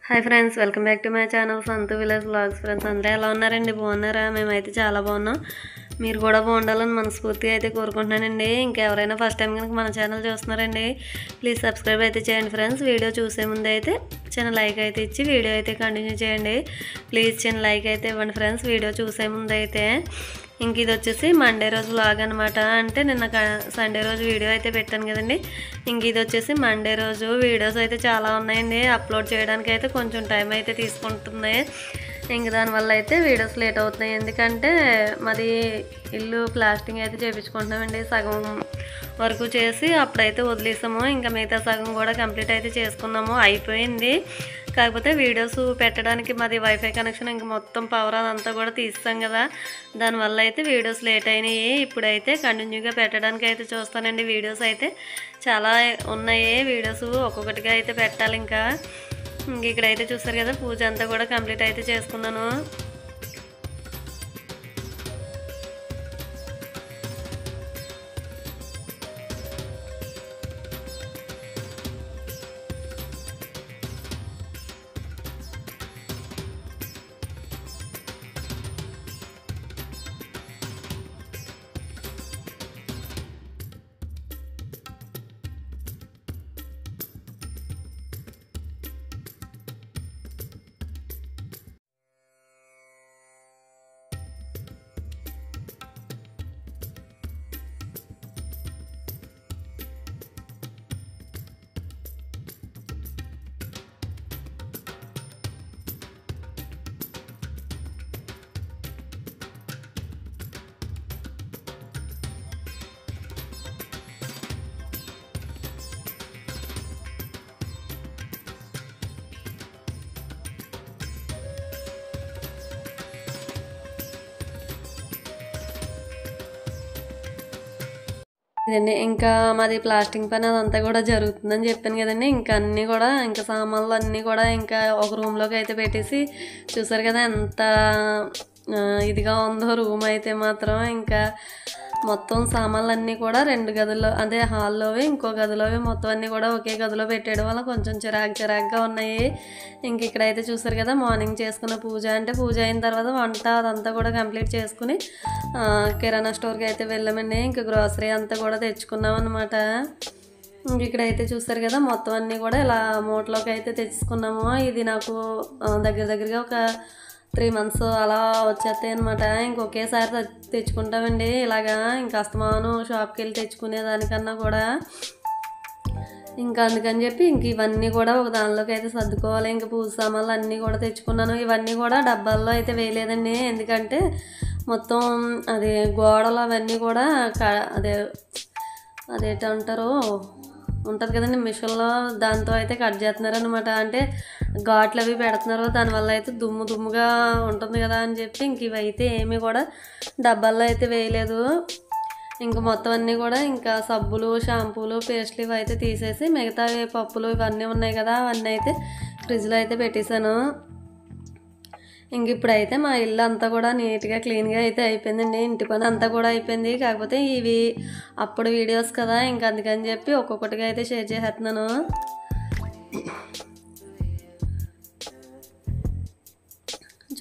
Hi friends, welcome back to my channel Santhu village vlogs. Friends అందరూ ఎలా ఉన్నారండి? బాగున్నారా? మేమైతే చాలా బాగున్నాం. మీరు కూడా బాగుండాలని మనస్ఫూర్తిగా అయితే కోరుకుంటున్నానండి. ఇంకెవరైనా ఫస్ట్ టైం కనుక మన ఛానల్ చూస్తున్నారండి, ప్లీజ్ సబ్స్క్రైబ్ అయితే చేయండి ఫ్రెండ్స్. వీడియో చూసే ముందు అయితే చిన్న లైక్ అయితే ఇచ్చి వీడియో అయితే కంటిన్యూ చేయండి. ప్లీజ్ చిన్న లైక్ అయితే ఇవ్వండి ఫ్రెండ్స్ వీడియో చూసే ముందు అయితే. ఇంక ఇది వచ్చేసి మండే రోజు వ్లాగ్ అనమాట. అంటే నిన్న సండే రోజు వీడియో అయితే పెట్టాను కదండి. ఇంక ఇది వచ్చేసి మండే రోజు వీడియోస్ అయితే చాలా ఉన్నాయండి. అప్లోడ్ చేయడానికి అయితే కొంచెం టైం అయితే తీసుకుంటుంది. ఇంక దానివల్ల అయితే వీడియోస్ లేట్ అవుతున్నాయి. ఎందుకంటే మాది ఇల్లు ప్లాస్టింగ్ అయితే చేయించుకుంటున్నామండి. సగం వరకు చేసి అప్పుడైతే వదిలేసాము. ఇంకా మిగతా సగం కూడా కంప్లీట్ అయితే చేసుకున్నాము, అయిపోయింది. కాకపోతే వీడియోస్ పెట్టడానికి మాది వైఫై కనెక్షన్ ఇంక మొత్తం పవర్ అదంతా కూడా తీస్తాం కదా, దానివల్ల అయితే వీడియోస్ లేట్ అయినాయి. ఇప్పుడైతే కంటిన్యూగా పెట్టడానికి అయితే చూస్తానండి. వీడియోస్ అయితే చాలా ఉన్నాయి. వీడియోస్ ఒక్కొక్కటిగా అయితే పెట్టాలి. ఇంకా ఇక్కడైతే చూస్తారు కదా, పూజ అంతా కూడా కంప్లీట్ అయితే చేసుకున్నాను. ఇదండి ఇంకా మాది ప్లాస్టింగ్ పని అదంతా కూడా జరుగుతుందని చెప్పాను కదండి. ఇంకా అన్నీ కూడా ఇంకా సామాన్లు అన్నీ కూడా ఇంకా ఒక రూమ్లోకి అయితే పెట్టేసి చూసారు కదా ఎంత ఇదిగా ఉందో రూమ్ అయితే మాత్రం. ఇంకా మొత్తం సామాన్లు అన్నీ కూడా 2 గదుల్లో, అదే హాల్లోవి ఇంకో గదిలోవి మొత్తం అన్నీ కూడా ఒకే గదిలో పెట్టేయడం వల్ల కొంచెం చిరాగ్గా ఉన్నాయి. ఇంక ఇక్కడైతే చూసారు కదా, మార్నింగ్ చేసుకున్న పూజ, అంటే పూజ అయిన తర్వాత వంట అదంతా కూడా కంప్లీట్ చేసుకుని కిరాణా స్టోర్కి అయితే వెళ్ళామండి. ఇంకా గ్రోసరీ అంతా కూడా తెచ్చుకున్నాం అనమాట. ఇంక ఇక్కడైతే చూసారు కదా, మొత్తం అన్నీ కూడా ఇలా మూటలోకి అయితే తెచ్చుకున్నాము. ఇది నాకు దగ్గరగా ఒక 3 months అలా వచ్చేస్తాయి అనమాట. ఇంకొకేసారి తెచ్చుకుంటామండి ఇలాగా. ఇంకా అస్తమానం షాప్కి వెళ్ళి తెచ్చుకునే దానికన్నా కూడా ఇంకా అందుకని చెప్పి ఇంక ఇవన్నీ కూడా ఒక దానిలోకి అయితే సర్దుకోవాలి. ఇంకా పూజ సామాన్లు అన్నీ కూడా తెచ్చుకున్నాను. ఇవన్నీ కూడా డబ్బాల్లో అయితే వేయలేదండి, ఎందుకంటే మొత్తం అదే గోడలు అవన్నీ కూడా అదేంటారు ఉంటుంది కదండి మిషన్లో, దాంతో అయితే కట్ చేస్తున్నారు అనమాట. అంటే ఘాట్లు అవి పెడుతున్నారు, దానివల్ల అయితే దుమ్ముగా ఉంటుంది కదా అని చెప్పి ఇంక ఇవైతే ఏమీ కూడా డబ్బాల్లో అయితే వేయలేదు. ఇంక మొత్తం అన్నీ కూడా ఇంకా సబ్బులు, షాంపూలు, పేస్ట్లు ఇవి అయితే తీసేసి మిగతా పప్పులు ఇవన్నీ ఉన్నాయి కదా, అవన్నీ అయితే ఫ్రిడ్జ్లో అయితే పెట్టేశాను. ఇంక ఇప్పుడైతే మా ఇల్లు అంతా కూడా నీట్గా క్లీన్గా అయితే అయిపోయిందండి. ఇంటి పని అంతా కూడా అయిపోయింది. కాకపోతే ఇవి అప్పుడు వీడియోస్ కదా, ఇంక అందుకని చెప్పి ఒక్కొక్కటిగా అయితే షేర్ చేసేస్తున్నాను.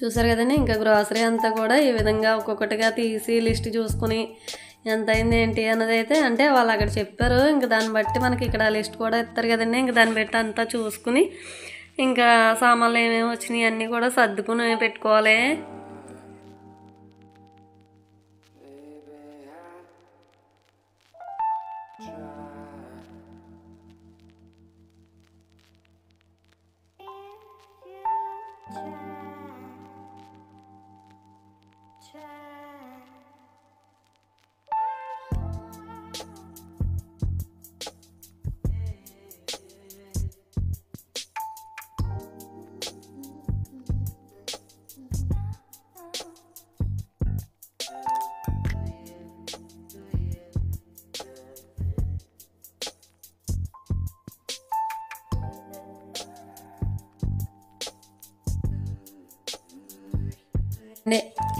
చూసారు కదండి, ఇంకా గ్రోసరీ అంతా కూడా ఈ విధంగా ఒక్కొక్కటిగా తీసి లిస్ట్ చూసుకుని ఎంత అయింది ఏంటి అన్నది అయితే, అంటే వాళ్ళు అక్కడ చెప్పారు, ఇంకా దాన్ని బట్టి మనకి ఇక్కడ లిస్ట్ కూడా ఇస్తారు కదండి. ఇంకా దాన్ని బట్టి అంతా చూసుకుని ఇంకా సామాన్లు ఏమేమి వచ్చినాయి అన్నీ కూడా సర్దుకుని పెట్టుకోవాలి.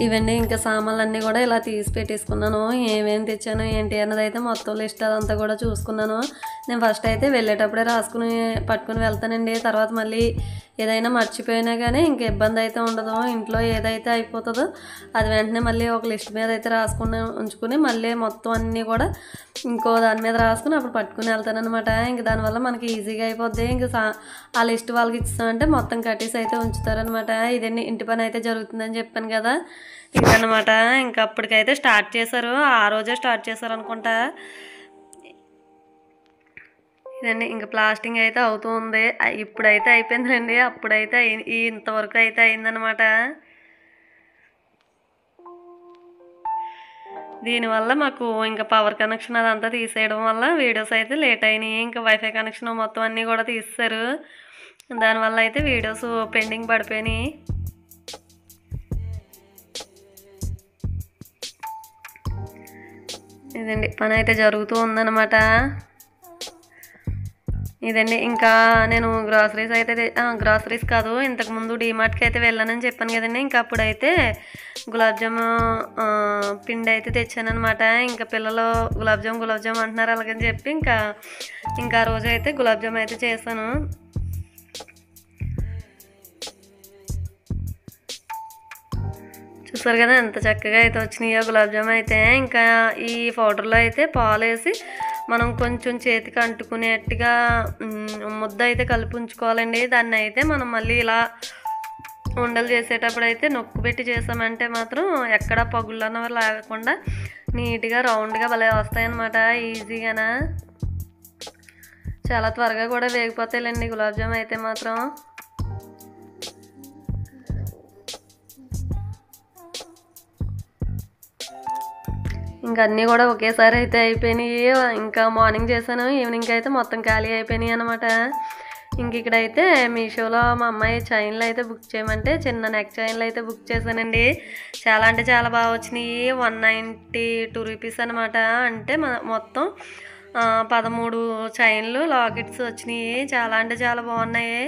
ఇవన్నీ ఇంకా సామాన్లన్నీ కూడా ఇలా తీసి పెట్టేసుకున్నాను. ఏమేమి తెచ్చాను ఏంటి అన్నది అయితే మొత్తం లిస్ట్ అదంతా కూడా చూసుకున్నాను. నేను ఫస్ట్ అయితే వెళ్ళేటప్పుడే రాసుకుని పట్టుకుని వెళ్తానండి. తర్వాత మళ్ళీ ఏదైనా మర్చిపోయినా కానీ ఇంక ఇబ్బంది అయితే ఉండదు. ఇంట్లో ఏదైతే అయిపోతుందో అది వెంటనే మళ్ళీ ఒక లిస్ట్ మీద అయితే రాసుకుని ఉంచుకుని మళ్ళీ మొత్తం అన్నీ కూడా ఇంకో దాని మీద రాసుకుని అప్పుడు పట్టుకుని వెళ్తానమాట. ఇంక దానివల్ల మనకి ఈజీగా అయిపోద్ది. ఇంక ఆ లిస్ట్ వాళ్ళకి ఇస్తామంటే మొత్తం కట్టేసి అయితే ఉంచుతారనమాట. ఇదండి ఇంటి పని అయితే జరుగుతుందని చెప్పాను కదా, ఇదనమాట. ఇంకా అప్పటికైతే స్టార్ట్ చేశారు, ఆ రోజే స్టార్ట్ చేశారు అనుకుంటా. ఇదండి ఇంకా ప్లాస్టింగ్ అయితే అవుతూ ఉంది. ఇప్పుడైతే అయిపోయిందండి, అప్పుడైతే ఇంతవరకు అయితే అయిందనమాట. దీనివల్ల మాకు ఇంకా పవర్ కనెక్షన్ అదంతా తీసేయడం వల్ల వీడియోస్ అయితే లేట్ అయినాయి. ఇంకా వైఫై కనెక్షన్ మొత్తం అన్నీ కూడా తీసేశారు. దానివల్ల అయితే వీడియోస్ పెండింగ్ పడిపోయినాయి. ఇదండి పని అయితే జరుగుతూ ఉందన్నమాట. ఇదండి ఇంకా నేను గ్రాసరీస్ అయితే గ్రాసరీస్ కాదు, ఇంతకుముందు డీమార్ట్కి అయితే వెళ్ళానని చెప్పాను కదండి. ఇంకా అప్పుడైతే గులాబ్ జామ్ పిండి అయితే తెచ్చానమాట. ఇంకా పిల్లలు గులాబ్ జామ్ అంటున్నారు అలాగని చెప్పి ఇంకా ఆ రోజు అయితే గులాబ్ జామ్ అయితే చేశాను. చూసారు కదా ఎంత చక్కగా అయితే వచ్చినాయో గులాబ్ జామ్ అయితే. ఇంకా ఈ పౌడర్లో అయితే పాలు వేసి మనం కొంచెం చేతికి అంటుకునేట్టుగా ముద్ద అయితే కలిపి ఉంచుకోవాలండి. దాన్ని అయితే మనం మళ్ళీ ఇలా ఉండలు చేసేటప్పుడు అయితే నొక్కు పెట్టి చేసామంటే మాత్రం ఎక్కడ పగుళ్ళు అన్నవి లాగకుండా నీట్గా రౌండ్గా భలే వస్తాయన్నమాట, ఈజీగానా. చాలా త్వరగా కూడా వేగిపోతాయిలేండి గులాబ్ జామ్ అయితే మాత్రం. ఇంకా అన్నీ కూడా ఒకేసారి అయితే అయిపోయినాయి. ఇంకా మార్నింగ్ చేశాను, ఈవినింగ్ అయితే మొత్తం ఖాళీ అయిపోయినాయి అనమాట. ఇంక ఇక్కడైతే మీషోలో మా అమ్మాయి చైన్లు అయితే బుక్ చేయమంటే చిన్న నెక్ చైన్లు అయితే బుక్ చేశానండి. చాలా అంటే చాలా బాగా వచ్చినాయి. 192 రూపీస్ అనమాట. అంటే మొత్తం 13 చైన్లు లాకెట్స్ వచ్చినాయి. చాలా అంటే చాలా బాగున్నాయి.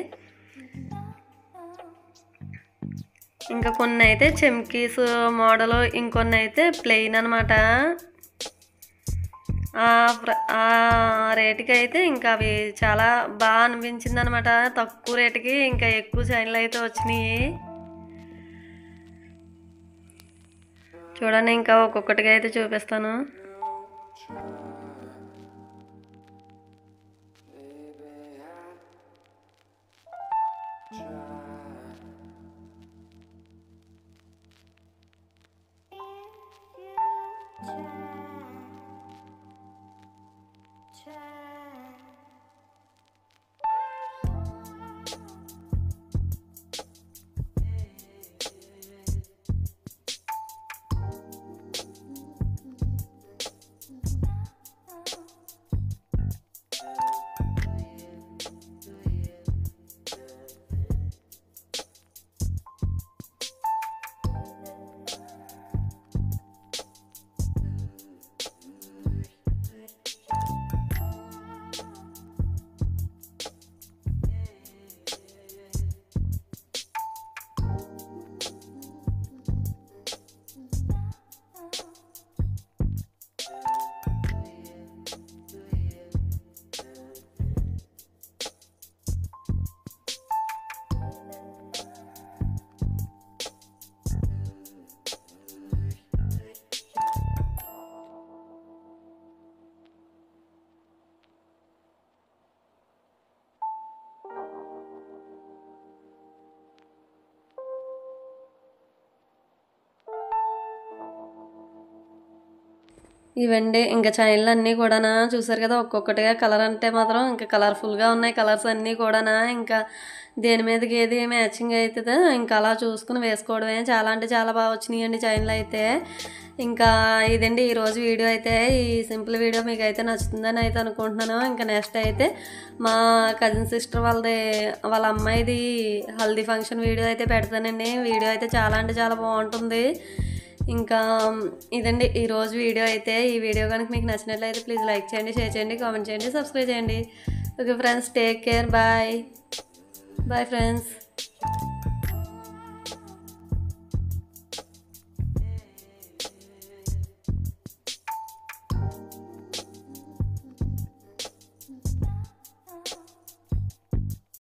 ఇంకా కొన్ని అయితే చెమ్కీస్ మోడల్, ఇంకొన్ని అయితే ప్లెయిన్ అనమాట. ఆ రేటుకి అయితే ఇంకా అవి చాలా బాగా అనిపించింది అనమాట. తక్కువ రేటుకి ఇంకా ఎక్కువ చైన్లు అయితే వచ్చినాయి. చూడండి ఇంకా ఒక్కొక్కటిగా అయితే చూపిస్తాను. ఇవండి ఇంకా చైన్లు అన్నీ కూడా చూసారు కదా, ఒక్కొక్కటిగా కలర్ అంటే మాత్రం ఇంకా కలర్ఫుల్గా ఉన్నాయి కలర్స్ అన్నీ కూడా. ఇంకా దేని మీదకి ఏది మ్యాచింగ్ అవుతుందో ఇంకా అలా చూసుకుని వేసుకోవడమే. చాలా అంటే చాలా బాగా వచ్చినాయండి చైన్లు అయితే. ఇంకా ఇదండి ఈరోజు వీడియో అయితే. ఈ సింపుల్ వీడియో మీకు అయితే నచ్చుతుందని అయితే అనుకుంటున్నాను. ఇంకా నెక్స్ట్ అయితే మా కజిన్ సిస్టర్ వాళ్ళ అమ్మాయిది హల్దీ ఫంక్షన్ వీడియో అయితే పెడతానండి. వీడియో అయితే చాలా అంటే చాలా బాగుంటుంది. ఇంకా ఇదండి ఈరోజు వీడియో అయితే. ఈ వీడియో కనుక మీకు నచ్చినట్లయితే ప్లీజ్ లైక్ చేయండి, షేర్ చేయండి, కామెంట్ చేయండి, సబ్స్క్రైబ్ చేయండి. Okay friends, take care, bye bye friends.